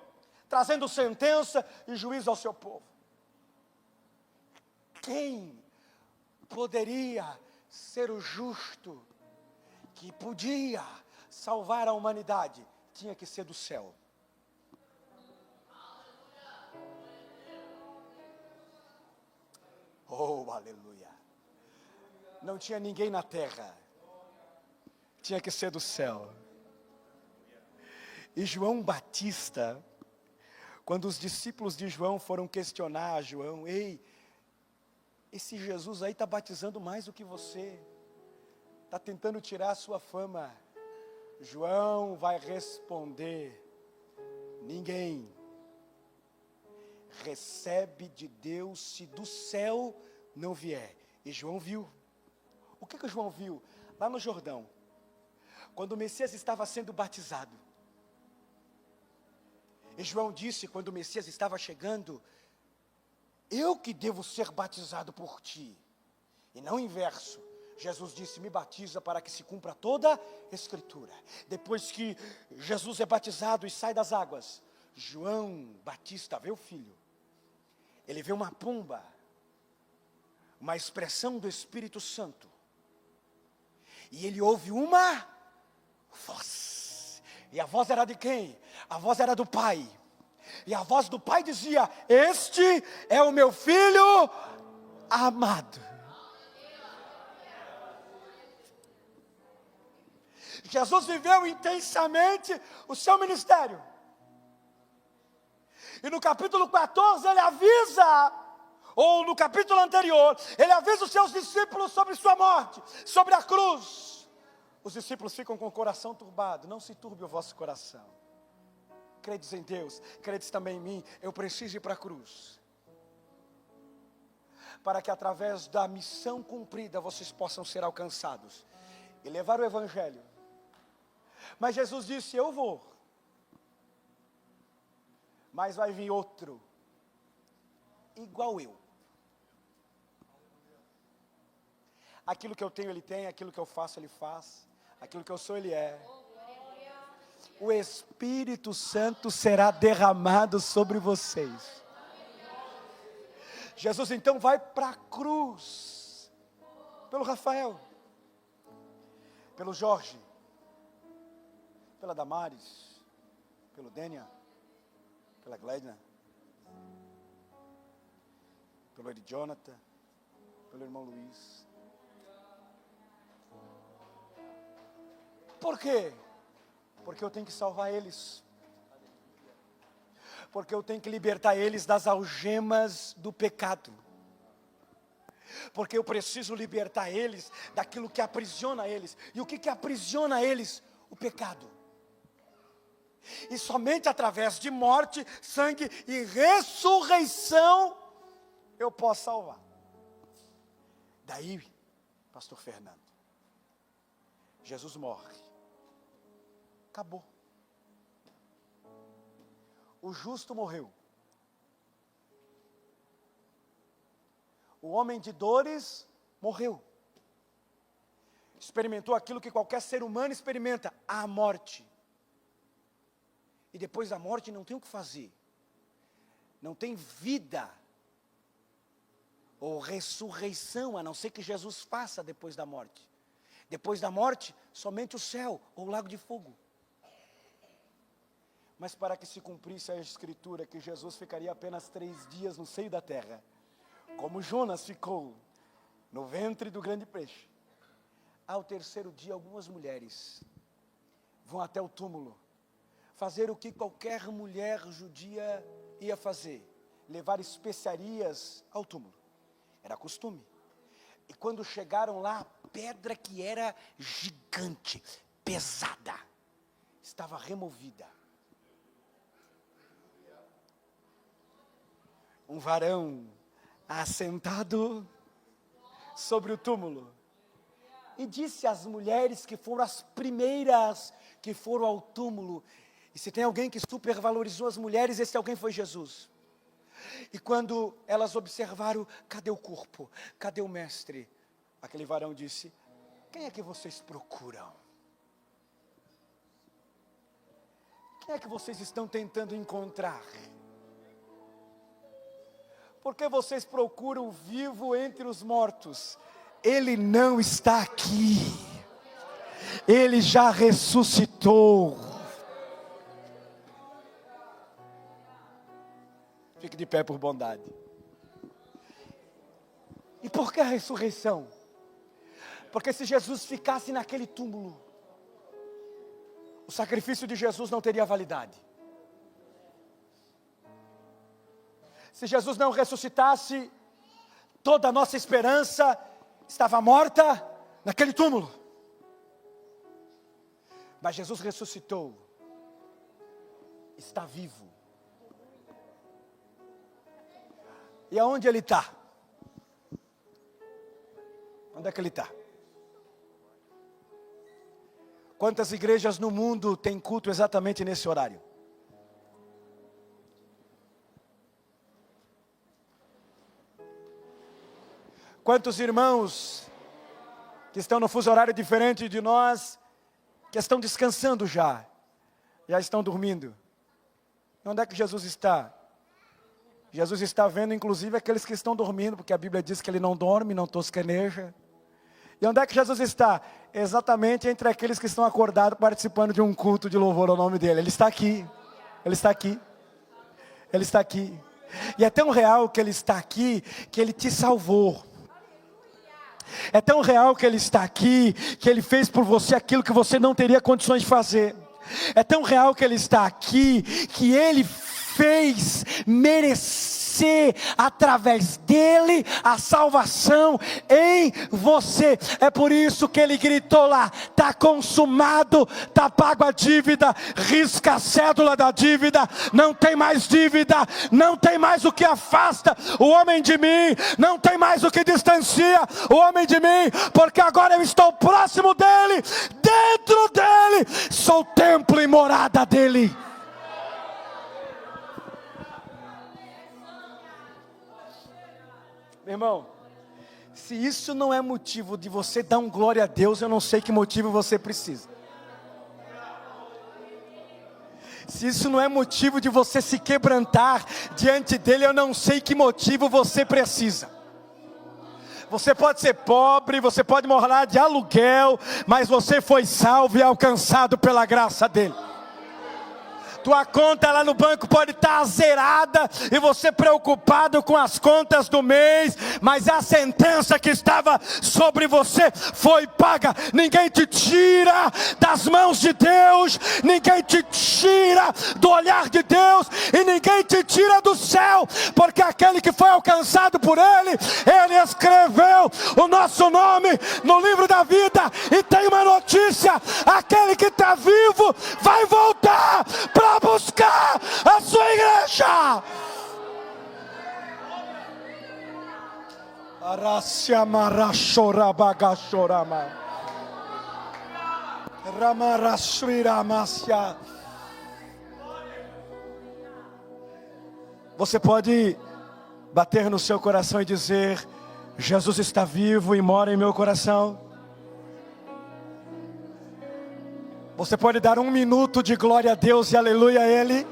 trazendo sentença e juízo ao seu povo. Quem poderia ser o justo que podia salvar a humanidade? Tinha que ser do céu. Oh, aleluia. Não tinha ninguém na terra, tinha que ser do céu. E João Batista, quando os discípulos de João foram questionar João: ei, esse Jesus aí está batizando mais do que você, está tentando tirar a sua fama. João vai responder: ninguém recebe de Deus se do céu não vier. E João viu. O que João viu? Lá no Jordão, quando o Messias estava sendo batizado. E João disse, quando o Messias estava chegando: eu que devo ser batizado por ti, e não o inverso. Jesus disse: me batiza para que se cumpra toda a Escritura. Depois que Jesus é batizado e sai das águas, João Batista vê o filho. Ele vê uma pomba, uma expressão do Espírito Santo. E ele ouve uma voz. E a voz era de quem? A voz era do Pai. E a voz do Pai dizia: este é o meu filho amado. Jesus viveu intensamente o seu ministério. E no capítulo 14 ele avisa, ou no capítulo anterior, ele avisa os seus discípulos sobre sua morte, sobre a cruz. Os discípulos ficam com o coração turbado. Não se turbe o vosso coração. Credes em Deus, credes também em mim. Eu preciso ir para a cruz, para que através da missão cumprida vocês possam ser alcançados e levar o Evangelho. Mas Jesus disse: eu vou, mas vai vir outro, igual eu. Aquilo que eu tenho ele tem, aquilo que eu faço ele faz, aquilo que eu sou ele é. o Espírito Santo será derramado sobre vocês. Jesus então vai para a cruz, pelo Rafael, pelo Jorge, pela Damares, pelo Dênia, pela Gledna, pelo Eri Jonathan, pelo irmão Luiz. Por quê? Porque eu tenho que salvar eles. Porque eu tenho que libertar eles das algemas do pecado. Porque eu preciso libertar eles daquilo que aprisiona eles. E o que aprisiona eles? O pecado. E somente através de morte, sangue e ressurreição eu posso salvar. Daí, pastor Fernando, Jesus morre. Acabou. O justo morreu. O homem de dores morreu. Experimentou aquilo que qualquer ser humano experimenta, a morte. E depois da morte não tem o que fazer. Não tem vida ou ressurreição, a não ser que Jesus faça depois da morte. Depois da morte, somente o céu ou o lago de fogo. Mas para que se cumprisse a escritura que Jesus ficaria apenas 3 dias no seio da terra, como Jonas ficou no ventre do grande peixe, ao 3º dia algumas mulheres vão até o túmulo, fazer o que qualquer mulher judia ia fazer, levar especiarias ao túmulo, era costume. E quando chegaram lá, a pedra que era gigante, pesada, estava removida. Um varão assentado sobre o túmulo, e disse às mulheres que foram as primeiras que foram ao túmulo, e se tem alguém que supervalorizou as mulheres, esse alguém foi Jesus. E quando elas observaram, cadê o corpo? Cadê o mestre? Aquele varão disse, quem é que vocês procuram? Quem é que vocês estão tentando encontrar? Porque vocês procuram o vivo entre os mortos. Ele não está aqui. Ele já ressuscitou. Fique de pé por bondade. E por que a ressurreição? Porque se Jesus ficasse naquele túmulo, o sacrifício de Jesus não teria validade. Se Jesus não ressuscitasse, toda a nossa esperança estava morta naquele túmulo. Mas Jesus ressuscitou, está vivo. E aonde Ele está? Onde é que Ele está? Quantas igrejas no mundo têm culto exatamente nesse horário? Quantos irmãos que estão no fuso horário diferente de nós, que estão descansando já estão dormindo? Onde é que Jesus está? Jesus está vendo inclusive aqueles que estão dormindo, porque a Bíblia diz que Ele não dorme, não tosqueneja. E onde é que Jesus está? Exatamente entre aqueles que estão acordados participando de um culto de louvor ao nome dEle. Ele está aqui, Ele está aqui, Ele está aqui. E é tão real que Ele está aqui, que Ele te salvou. É tão real que Ele está aqui, que Ele fez por você aquilo que você não teria condições de fazer. É tão real que Ele está aqui, que Ele fez merecer através dele a salvação em você. É por isso que ele gritou lá: está consumado, está pago a dívida, risca a cédula da dívida, não tem mais dívida, não tem mais o que afasta o homem de mim, não tem mais o que distancia o homem de mim, porque agora eu estou próximo dele, dentro dele, sou templo e morada dele. Meu irmão, se isso não é motivo de você dar um glória a Deus, eu não sei que motivo você precisa. Se isso não é motivo de você se quebrantar diante dele, eu não sei que motivo você precisa. Você pode ser pobre, você pode morar de aluguel, mas você foi salvo e alcançado pela graça dele. Tua conta lá no banco pode estar zerada e você preocupado com as contas do mês, mas a sentença que estava sobre você foi paga. Ninguém te tira das mãos de Deus, ninguém te tira do olhar de Deus e ninguém te tira do céu, porque aquele que foi alcançado por ele, ele escreveu o nosso nome no livro da vida. E tem uma notícia: aquele que está vivo vai voltar para buscar a sua igreja. Você pode bater no seu coração e dizer: Jesus está vivo e mora em meu coração. Você pode dar 1 minuto de glória a Deus e aleluia a Ele.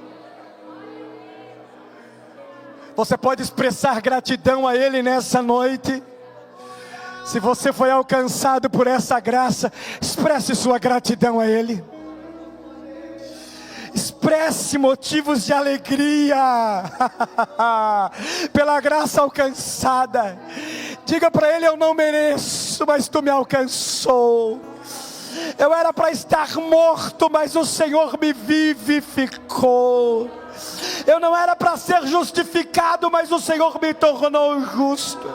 Você pode expressar gratidão a Ele nessa noite. Se você foi alcançado por essa graça, expresse sua gratidão a Ele. Expresse motivos de alegria pela graça alcançada. Diga para Ele: eu não mereço, mas Tu me alcançou. Eu era para estar morto, mas o Senhor me vivificou. Eu não era para ser justificado, mas o Senhor me tornou justo.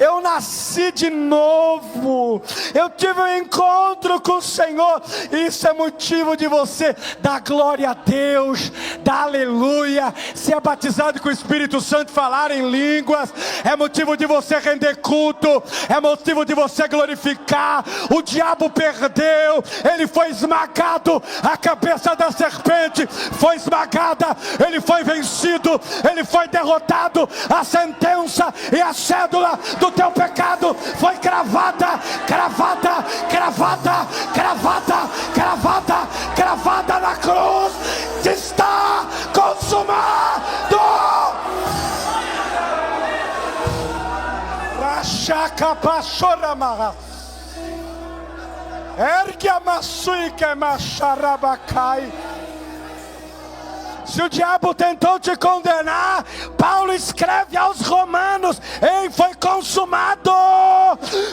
Eu nasci de novo. Eu tive um encontro com o Senhor. Isso é motivo de você dar glória a Deus, dar aleluia, ser batizado com o Espírito Santo, falar em línguas. É motivo de você render culto. É motivo de você glorificar. O diabo perdeu. Ele foi esmagado. A cabeça da serpente foi esmagada. Ele foi vencido, ele foi derrotado. A sentença e a cédula do teu pecado foi cravada, cravada, cravada, cravada, cravada, cravada na cruz. Está consumado. Rachaka pachorama. Ergue a maçuica macharabacai. Se o diabo tentou te condenar, Paulo escreve aos Romanos: ei, foi consumado,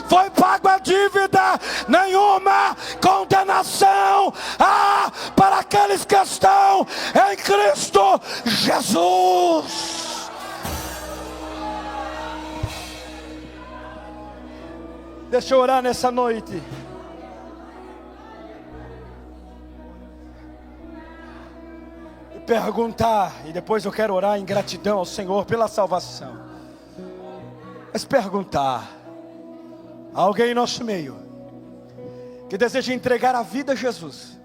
foi pago a dívida, nenhuma condenação há para aqueles que estão em Cristo Jesus. Deixa eu orar nessa noite. Perguntar, e depois eu quero orar em gratidão ao Senhor pela salvação. Mas perguntar: há alguém em nosso meio que deseja entregar a vida a Jesus,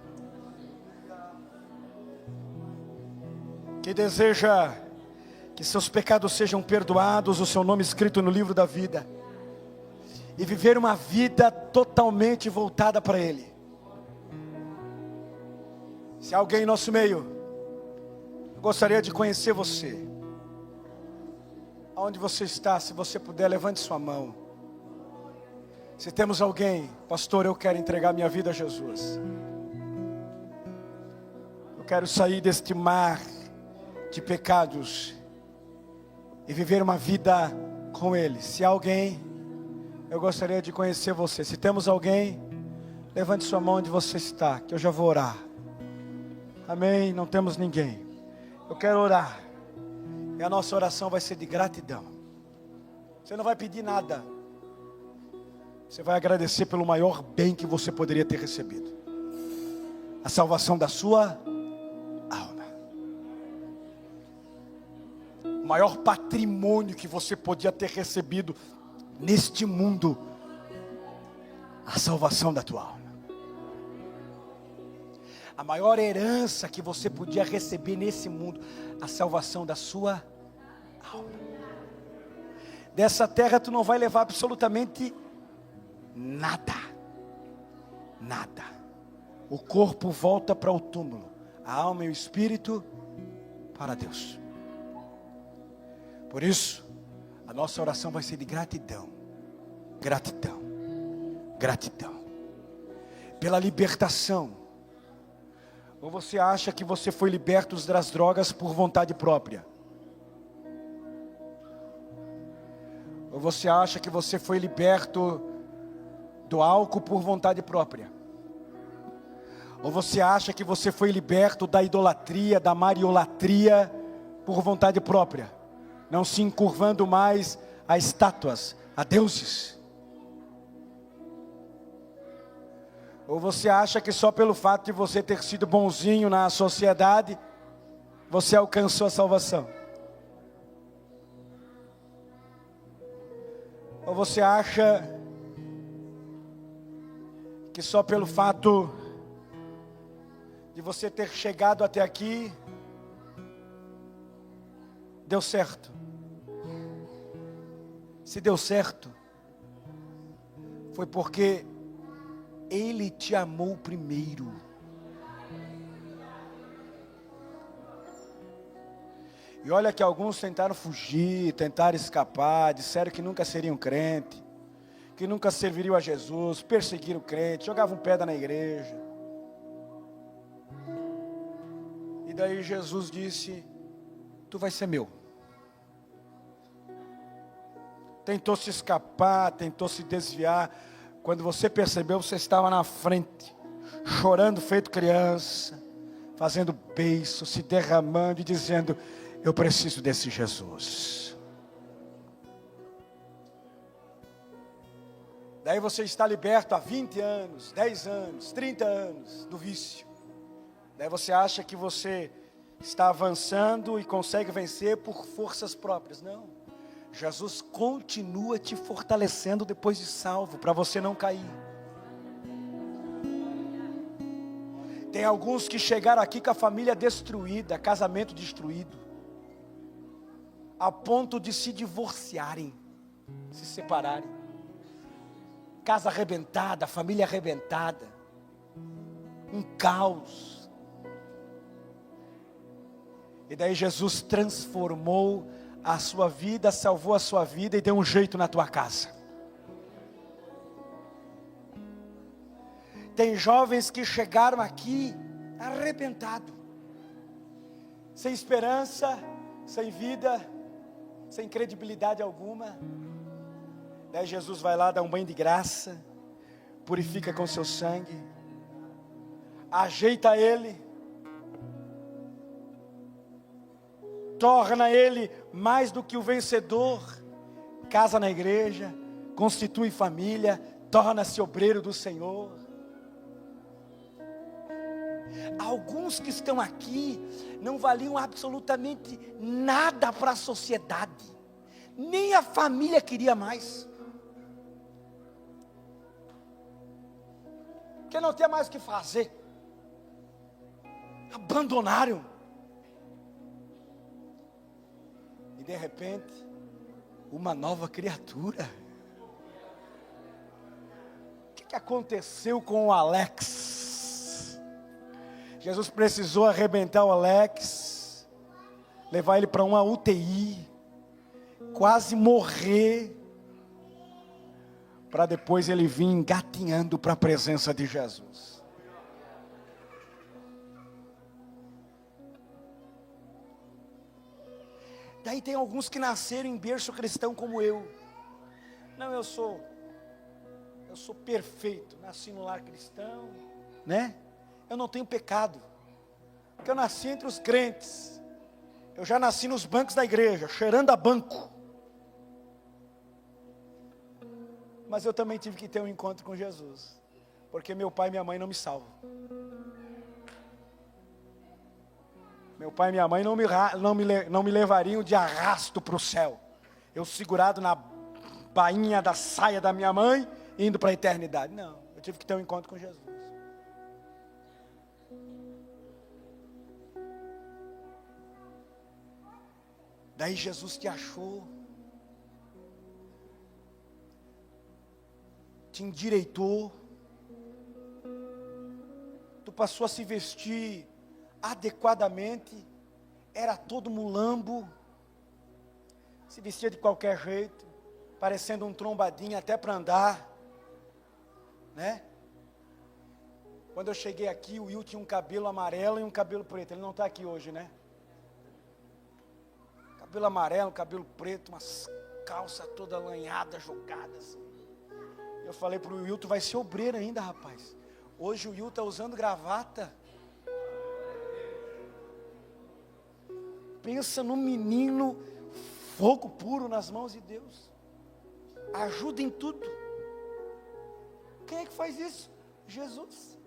que deseja que seus pecados sejam perdoados, o seu nome escrito no livro da vida, e viver uma vida totalmente voltada para Ele? Se há alguém em nosso meio, gostaria de conhecer você. Aonde você está, se você puder, levante sua mão. Se temos alguém: pastor, eu quero entregar minha vida a Jesus. Eu quero sair deste mar de pecados e viver uma vida com Ele. Se há alguém, eu gostaria de conhecer você. Se temos alguém, levante sua mão onde você está, que eu já vou orar. Amém? Não temos ninguém. Eu quero orar, e a nossa oração vai ser de gratidão. Você não vai pedir nada, você vai agradecer pelo maior bem que você poderia ter recebido: a salvação da sua alma. O maior patrimônio que você podia ter recebido neste mundo: a salvação da tua alma. A maior herança que você podia receber nesse mundo: a salvação da sua alma. Dessa terra tu não vai levar absolutamente nada. Nada. O corpo volta para o túmulo. a alma e o espírito para Deus. Por isso, a nossa oração vai ser de gratidão, gratidão, gratidão, pela libertação. Ou você acha que você foi liberto das drogas por vontade própria? Ou você acha que você foi liberto do álcool por vontade própria? Ou você acha que você foi liberto da idolatria, da mariolatria por vontade própria? Não se encurvando mais a estátuas, a deuses? Ou você acha que só pelo fato de você ter sido bonzinho na sociedade, você alcançou a salvação? Ou você acha que só pelo fato de você ter chegado até aqui, deu certo? Se deu certo, foi porque Ele te amou primeiro. E olha que alguns tentaram fugir, tentaram escapar, disseram que nunca seriam crente, que nunca serviriam a Jesus, perseguiram o crente, jogavam pedra na igreja. E daí Jesus disse: tu vai ser meu. Tentou se escapar, tentou se desviar. Quando você percebeu, você estava na frente, chorando feito criança, fazendo beiço, se derramando e dizendo: eu preciso desse Jesus. Daí você está liberto há 20 anos, 10 anos, 30 anos do vício. Daí você acha que você está avançando e consegue vencer por forças próprias. Não. Jesus continua te fortalecendo depois de salvo, para você não cair. Tem alguns que chegaram aqui com a família destruída, casamento destruído, a ponto de se divorciarem, se separarem. Casa arrebentada, família arrebentada, um caos. E daí Jesus transformou a sua vida, salvou a sua vida e deu um jeito na tua casa. Tem jovens que chegaram aqui arrebentado, sem esperança, sem vida, sem credibilidade alguma. Daí Jesus vai lá, dá um banho de graça, purifica com seu sangue, ajeita ele, torna ele mais do que o vencedor, casa na igreja, constitui família, torna-se obreiro do Senhor. Alguns que estão aqui não valiam absolutamente nada para a sociedade, nem a família queria mais, porque não tinha mais o que fazer, abandonaram. E de repente, uma nova criatura. O que aconteceu com o Alex? Jesus precisou arrebentar o Alex, levar ele para uma UTI, quase morrer, para depois ele vir engatinhando para a presença de Jesus. Daí tem alguns que nasceram em berço cristão como eu. Não, eu sou perfeito, nasci no lar cristão, né? Eu não tenho pecado, porque eu nasci entre os crentes. Eu já nasci nos bancos da igreja, cheirando a banco. Mas eu também tive que ter um encontro com Jesus, porque meu pai e minha mãe não me salvam. Meu pai e minha mãe não me levariam de arrasto para o céu. Eu segurado na bainha da saia da minha mãe, indo para a eternidade. Não, eu tive que ter um encontro com Jesus. Daí Jesus te achou, te endireitou, tu passou a se vestir adequadamente, era todo mulambo, se vestia de qualquer jeito, parecendo um trombadinho até para andar, né? Quando eu cheguei aqui, o Will tinha um cabelo amarelo e um cabelo preto. Ele não está aqui hoje, né? Cabelo amarelo, cabelo preto, umas calças toda lanhada, jogadas. Eu falei para o Will, tu vai ser obreiro ainda, rapaz. Hoje o Will está usando gravata. Pensa no menino, fogo puro nas mãos de Deus. Ajuda em tudo. Quem é que faz isso? Jesus.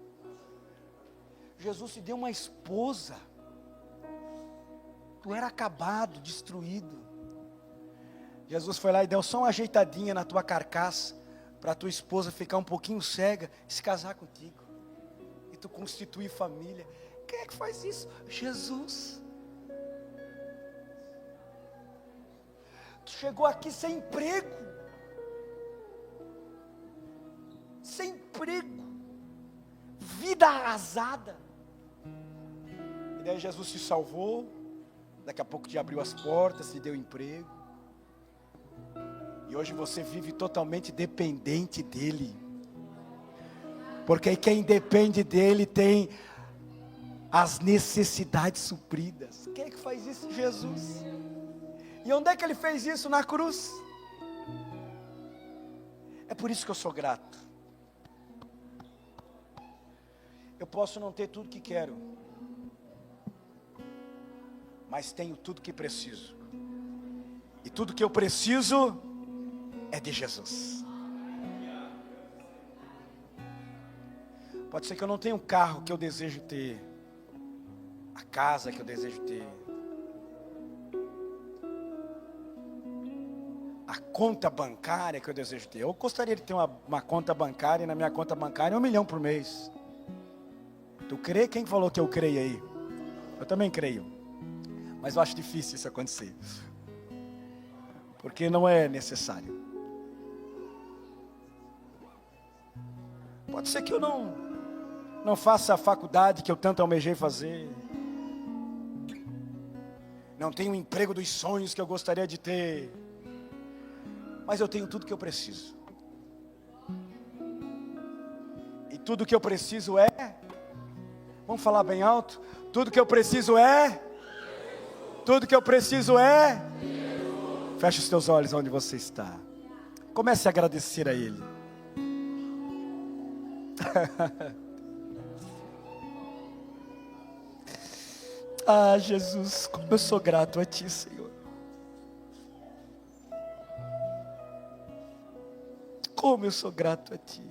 Jesus te deu uma esposa. Tu era acabado, destruído. Jesus foi lá e deu só uma ajeitadinha na tua carcaça, para a tua esposa ficar um pouquinho cega e se casar contigo. E tu constituir família. Quem é que faz isso? Jesus. Tu chegou aqui sem emprego. Sem emprego. Vida arrasada. E daí Jesus te salvou. Daqui a pouco te abriu as portas, te deu emprego. E hoje você vive totalmente dependente dEle. Porque quem depende dEle tem as necessidades supridas. Quem é que faz isso? Jesus. E onde é que Ele fez isso? Na cruz. É por isso que eu sou grato. Eu posso não ter tudo que quero, mas tenho tudo que preciso. E tudo que eu preciso é de Jesus. Pode ser que eu não tenha um carro que eu desejo ter, a casa que eu desejo ter, a conta bancária que eu desejo ter. Eu gostaria de ter uma conta bancária, e na minha conta bancária 1 milhão por mês. Tu crê? Quem falou que eu creio aí? Eu também creio. Mas eu acho difícil isso acontecer. Porque não é necessário. Pode ser que eu não faça a faculdade que eu tanto almejei fazer. Não tenho o emprego dos sonhos que eu gostaria de ter. Mas eu tenho tudo que eu preciso. E tudo que eu preciso é... Vamos falar bem alto? Tudo que eu preciso é... Tudo que eu preciso é... Feche os teus olhos onde você está. Comece a agradecer a Ele. Ah, Jesus, como eu sou grato a Ti, Senhor. Como eu sou grato a Ti.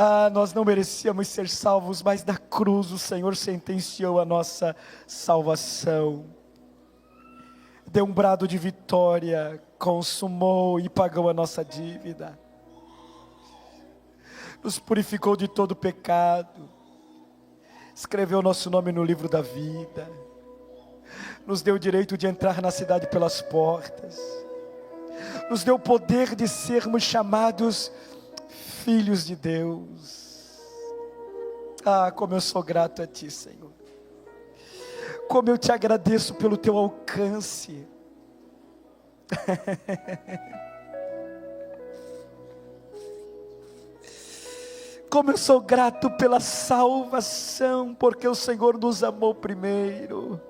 Ah, nós não merecíamos ser salvos, mas na cruz o Senhor sentenciou a nossa salvação. Deu um brado de vitória, consumou e pagou a nossa dívida. Nos purificou de todo pecado. Escreveu nosso nome no livro da vida. Nos deu o direito de entrar na cidade pelas portas. Nos deu o poder de sermos chamados filhos de Deus. Ah, como eu sou grato a Ti, Senhor. Como eu Te agradeço pelo Teu alcance. Como eu sou grato pela salvação, porque o Senhor nos amou primeiro.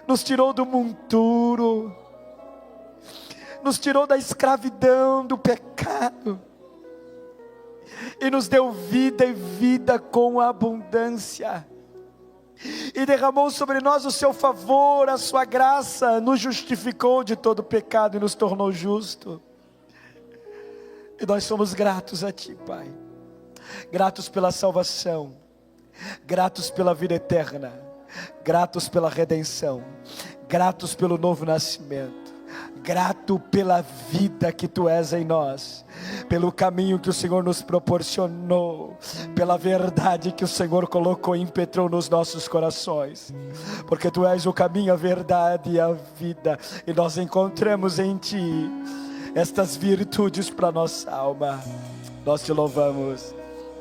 Nos tirou do monturo. Nos tirou da escravidão, do pecado. E nos deu vida e vida com abundância. E derramou sobre nós o seu favor, a sua graça, nos justificou de todo pecado e nos tornou justo. E nós somos gratos a Ti, Pai. Gratos pela salvação, gratos pela vida eterna, gratos pela redenção, gratos pelo novo nascimento, grato pela vida que Tu és em nós, pelo caminho que o Senhor nos proporcionou, pela verdade que o Senhor colocou e impetrou nos nossos corações, porque Tu és o caminho, a verdade e a vida, e nós encontramos em Ti estas virtudes para nossa alma. Nós Te louvamos,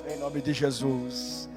em nome de Jesus.